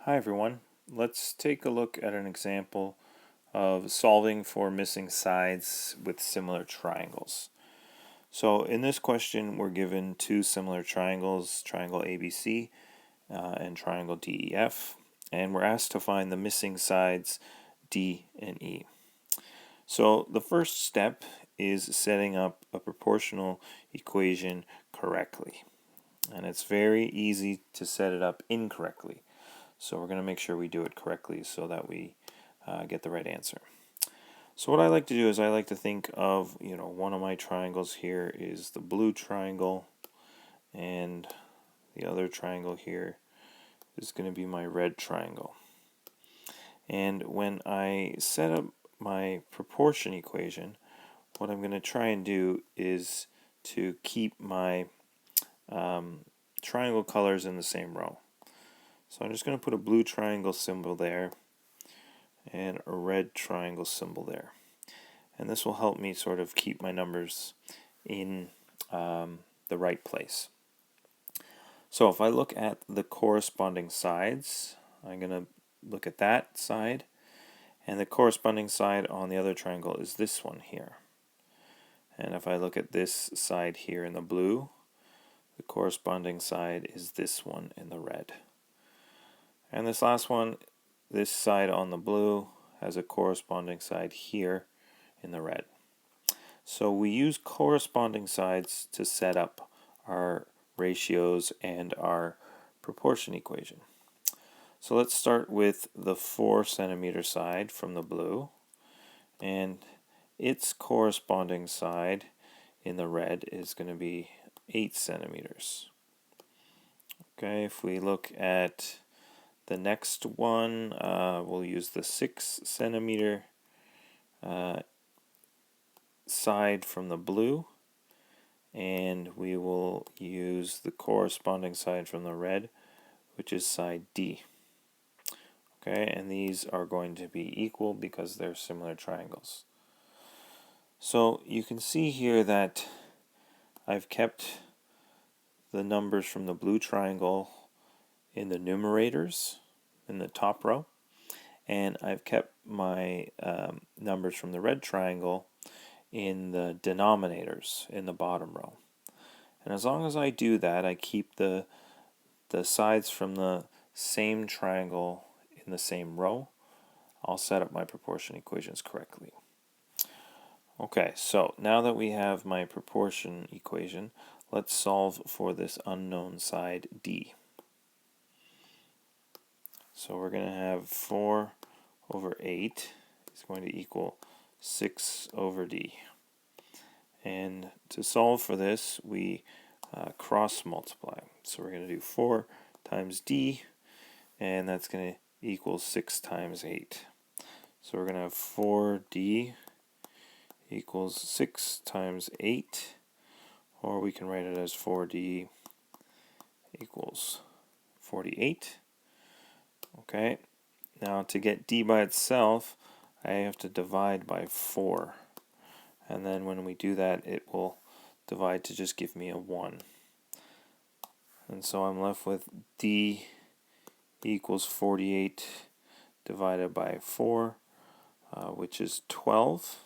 Hi everyone. Let's take a look at an example of solving for missing sides with similar triangles. So in this question we're given two similar triangles, triangle ABC and triangle DEF, and we're asked to find the missing sides D and E. So the first step is setting up a proportional equation correctly. And it's very easy to set it up incorrectly. So we're going to make sure we do it correctly so that we get the right answer. So what I like to do is I like to think of, one of my triangles here is the blue triangle, and the other triangle here is going to be my red triangle. And when I set up my proportion equation, what I'm going to try and do is to keep my triangle colors in the same row. So I'm just going to put a blue triangle symbol there and a red triangle symbol there. And this will help me sort of keep my numbers in the right place. So if I look at the corresponding sides, I'm going to look at that side, and the corresponding side on the other triangle is this one here. And if I look at this side here in the blue, the corresponding side is this one in the red. And this last one, this side on the blue, has a corresponding side here in the red. So we use corresponding sides to set up our ratios and our proportion equation. So let's start with the 4 centimeter side from the blue, and its corresponding side in the red is going to be 8 centimeters. Okay, if we look at the next one, we'll use the 6 centimeter side from the blue, and we will use the corresponding side from the red, which is side D. Okay, and these are going to be equal because they're similar triangles. So you can see here that I've kept the numbers from the blue triangle in the numerators in the top row, and I've kept my numbers from the red triangle in the denominators in the bottom row. And as long as I do that, I keep the sides from the same triangle in the same row, I'll set up my proportion equations correctly. Okay, so now that we have my proportion equation, let's solve for this unknown side D. So we're going to have 4 over 8 is going to equal 6 over D. And to solve for this, we cross multiply. So we're going to do 4 times D, and that's going to equal 6 times 8. So we're going to have 4D equals 6 times 8, or we can write it as 4D equals 48. Okay, now to get D by itself, I have to divide by 4. And then when we do that, it will divide to just give me a 1. And so I'm left with D equals 48 divided by 4, which is 12.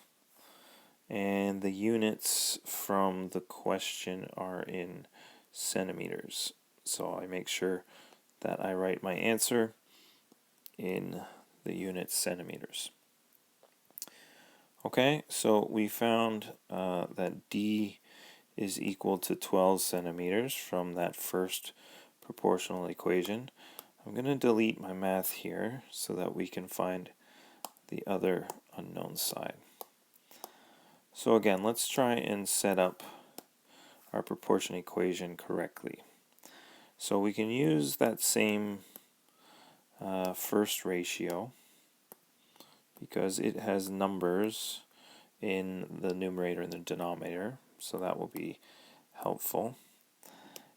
And the units from the question are in centimeters. So I make sure that I write my answer in the unit centimeters. Okay, so we found that D is equal to 12 centimeters from that first proportional equation. I'm going to delete my math here so that we can find the other unknown side. So again, let's try and set up our proportion equation correctly. So we can use that same first ratio because it has numbers in the numerator and the denominator, so that will be helpful.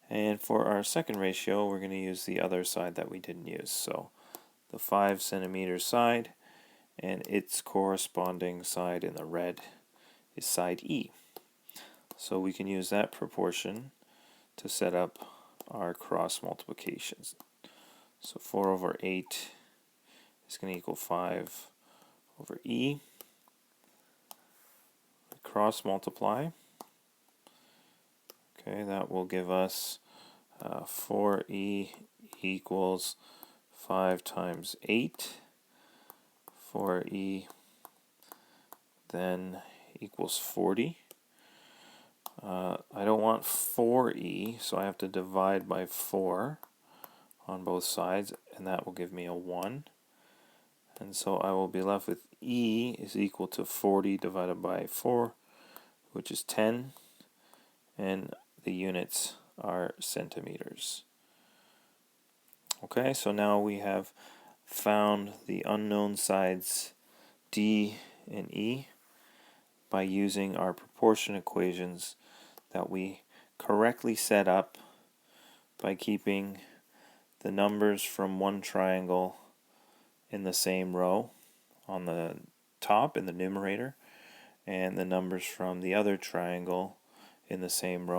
And for our second ratio, we're going to use the other side that we didn't use. So the 5 centimeter side, and its corresponding side in the red is side E. So we can use that proportion to set up our cross multiplications. So 4 over 8 is going to equal 5 over e. Cross multiply. Okay, that will give us 4e equals 5 times 8. 4e then equals 40. I don't want 4e, so I have to divide by 4 on both sides, and that will give me a 1. And so I will be left with e is equal to 40 divided by 4, which is 10, and the units are centimeters. Okay, so now we have found the unknown sides d and e by using our proportion equations that we correctly set up by keeping the numbers from one triangle in the same row on the top in the numerator, and the numbers from the other triangle in the same row